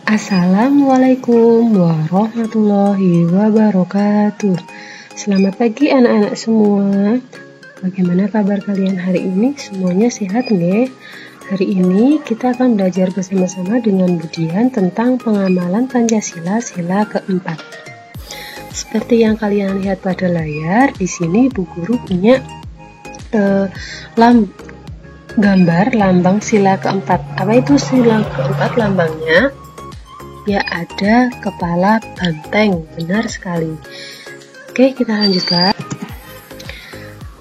Assalamualaikum warahmatullahi wabarakatuh. Selamat pagi anak-anak semua. Bagaimana kabar kalian hari ini? Semuanya sehat nggih? Hari ini kita akan belajar bersama-sama dengan Budian tentang pengamalan Pancasila sila keempat. Seperti yang kalian lihat pada layar, di sini Bu Guru punya gambar lambang sila keempat. Apa itu sila keempat lambangnya? Ya, ada kepala banteng, benar sekali. Oke, kita lanjutkan.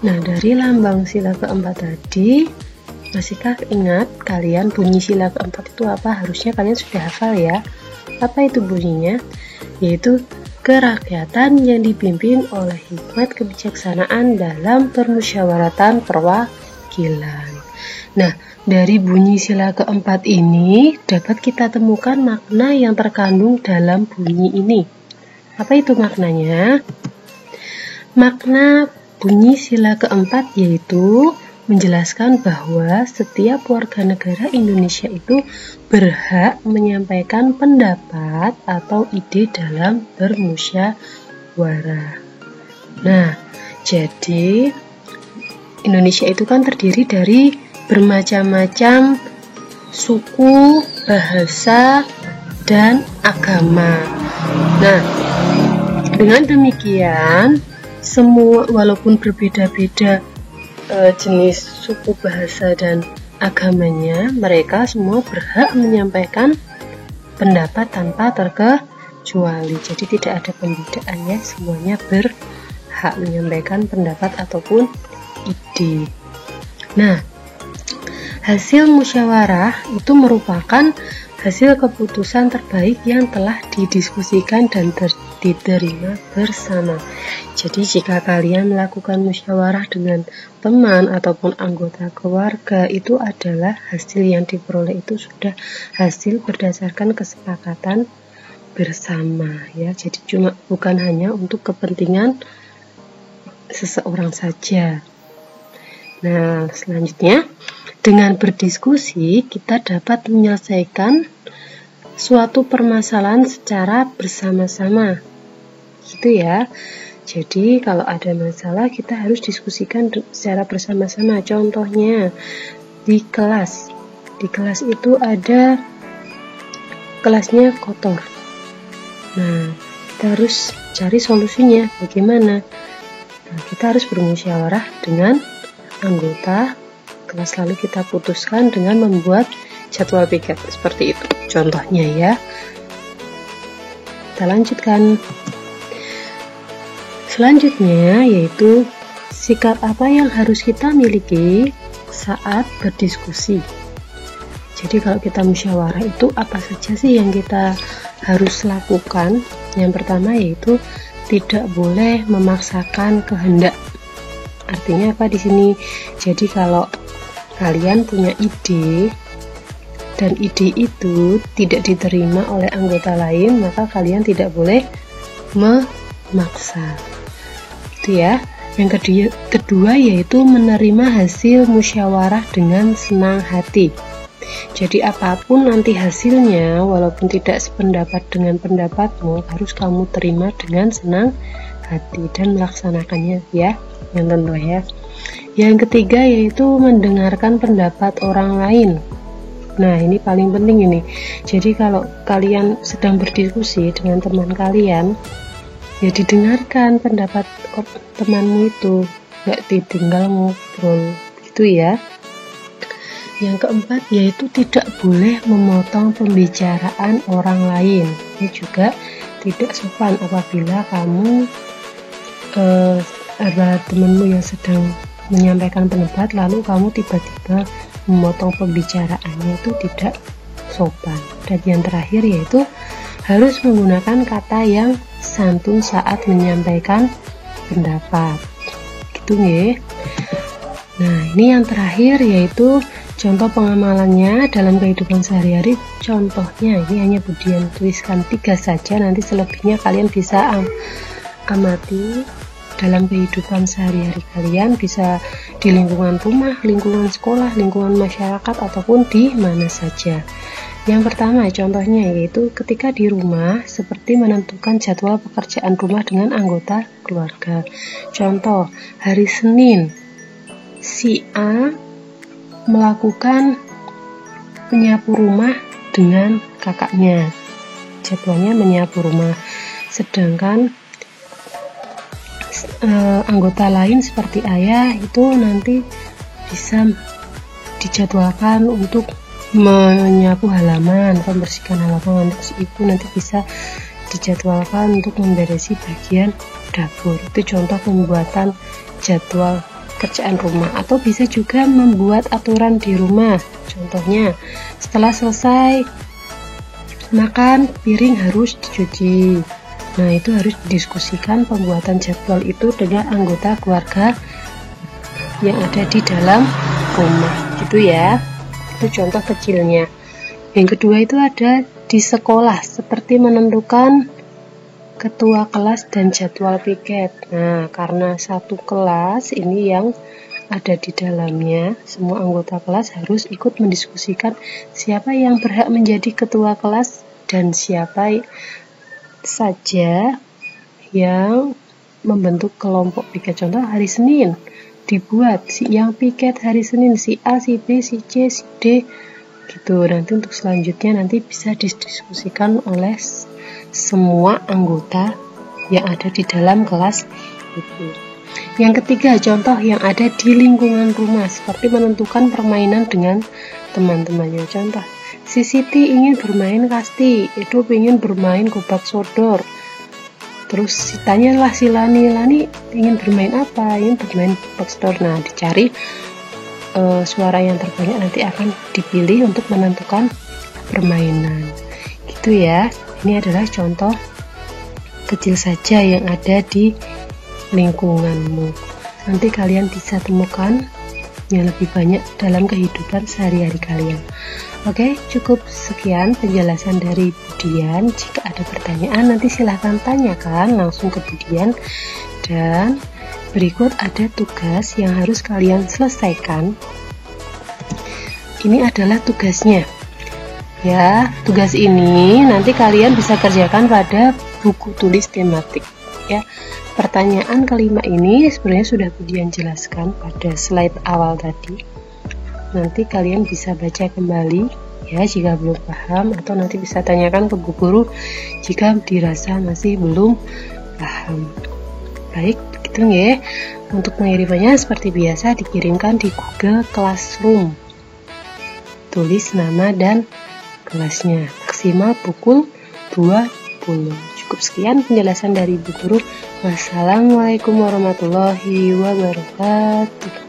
Nah, dari lambang sila keempat tadi, masihkah ingat kalian bunyi sila keempat itu apa? Harusnya kalian sudah hafal ya. Apa itu bunyinya? Yaitu kerakyatan yang dipimpin oleh hikmat kebijaksanaan dalam permusyawaratan perwakilan. Nah, dari bunyi sila keempat ini dapat kita temukan makna yang terkandung dalam bunyi ini. Apa itu maknanya? Makna bunyi sila keempat yaitu menjelaskan bahwa setiap warga negara Indonesia itu berhak menyampaikan pendapat atau ide dalam bermusyawarah. Nah, jadi Indonesia itu kan terdiri dari bermacam-macam suku, bahasa, dan agama. Nah, dengan demikian, semua walaupun berbeda-beda jenis suku, bahasa, dan agamanya, mereka semua berhak menyampaikan pendapat tanpa terkecuali. Jadi tidak ada pembedaannya, semuanya berhak menyampaikan pendapat ataupun ide. Nah, hasil musyawarah itu merupakan hasil keputusan terbaik yang telah didiskusikan dan diterima bersama. Jadi jika kalian melakukan musyawarah dengan teman ataupun anggota keluarga, itu adalah hasil yang diperoleh itu sudah hasil berdasarkan kesepakatan bersama ya. Jadi bukan hanya untuk kepentingan seseorang saja. Nah, selanjutnya dengan berdiskusi, kita dapat menyelesaikan suatu permasalahan secara bersama-sama. Gitu ya. Jadi, kalau ada masalah, kita harus diskusikan secara bersama-sama. Contohnya, di kelas. Di kelas itu ada kelasnya kotor. Nah, kita harus cari solusinya. Bagaimana? Nah, kita harus bermusyawarah dengan anggota kelas, lalu kita putuskan dengan membuat jadwal piket seperti itu contohnya ya. Kita lanjutkan. Selanjutnya yaitu sikap apa yang harus kita miliki saat berdiskusi. Jadi kalau kita musyawarah itu apa saja sih yang kita harus lakukan? Yang pertama yaitu tidak boleh memaksakan kehendak. Artinya apa di sini? Jadi kalau kalian punya ide dan ide itu tidak diterima oleh anggota lain, maka kalian tidak boleh memaksa. Itu ya. Yang kedua yaitu menerima hasil musyawarah dengan senang hati. Jadi apapun nanti hasilnya, walaupun tidak sependapat dengan pendapatmu, harus kamu terima dengan senang hati dan melaksanakannya ya, yang tentu ya. Yang ketiga yaitu mendengarkan pendapat orang lain. Nah, ini paling penting ini. Jadi kalau kalian sedang berdiskusi dengan teman kalian, ya didengarkan pendapat temanmu itu, nggak ditinggal ngobrol gitu ya. Yang keempat yaitu tidak boleh memotong pembicaraan orang lain. Ini juga tidak sopan apabila kamu ada temanmu yang sedang menyampaikan pendapat lalu kamu tiba-tiba memotong pembicaraannya, itu tidak sopan. Dan yang terakhir yaitu harus menggunakan kata yang santun saat menyampaikan pendapat. Gitu nggih. Nah, ini yang terakhir yaitu contoh pengamalannya dalam kehidupan sehari-hari. Contohnya ini hanya Budian tuliskan 3 saja, nanti selebihnya kalian bisa amati dalam kehidupan sehari-hari kalian, bisa di lingkungan rumah, lingkungan sekolah, lingkungan masyarakat, ataupun di mana saja. Yang pertama contohnya yaitu ketika di rumah seperti menentukan jadwal pekerjaan rumah dengan anggota keluarga. Contoh, hari Senin si A melakukan menyapu rumah dengan kakaknya. Jadwalnya menyapu rumah. Sedangkan anggota lain seperti ayah itu nanti bisa dijadwalkan untuk menyapu halaman, membersihkan halaman. Terus ibu nanti bisa dijadwalkan untuk memberesi bagian dapur. Itu contoh pembuatan jadwal kerjaan rumah. Atau bisa juga membuat aturan di rumah. Contohnya, setelah selesai makan, piring harus dicuci. Nah, itu harus didiskusikan pembuatan jadwal itu dengan anggota keluarga yang ada di dalam rumah, gitu ya. Itu contoh kecilnya. Yang kedua itu ada di sekolah, seperti menentukan ketua kelas dan jadwal piket. Nah, karena satu kelas ini yang ada di dalamnya, semua anggota kelas harus ikut mendiskusikan siapa yang berhak menjadi ketua kelas dan siapa saja yang membentuk kelompok piket. Contoh hari Senin dibuat yang piket hari Senin si A, si B, si C, si D gitu. Nanti untuk selanjutnya nanti bisa didiskusikan oleh semua anggota yang ada di dalam kelas itu. Yang ketiga, contoh yang ada di lingkungan rumah seperti menentukan permainan dengan teman-temannya. Contoh, si Siti ingin bermain kasti, Edo ingin bermain gobak sodor. Terus tanyalah si Lani ingin bermain apa? Ingin bermain gobak sodor. Nah, dicari suara yang terbanyak nanti akan dipilih untuk menentukan permainan. Gitu ya. Ini adalah contoh kecil saja yang ada di lingkunganmu. Nanti kalian bisa temukan yang lebih banyak dalam kehidupan sehari-hari kalian. Oke, cukup sekian penjelasan dari Budian. Jika ada pertanyaan nanti silahkan tanyakan langsung ke Budian. Dan berikut ada tugas yang harus kalian selesaikan. Ini adalah tugasnya. Ya, tugas ini nanti kalian bisa kerjakan pada buku tulis tematik. Ya, pertanyaan kelima ini sebenarnya sudah Budian jelaskan pada slide awal tadi. Nanti kalian bisa baca kembali ya jika belum paham, atau nanti bisa tanyakan ke bu guru jika dirasa masih belum paham. Baik, begitu ya. Untuk pengirimannya seperti biasa dikirimkan di Google Classroom. Tulis nama dan kelasnya. Maksimal pukul 20. Cukup sekian penjelasan dari Bu Guru. Wassalamualaikum warahmatullahi wabarakatuh.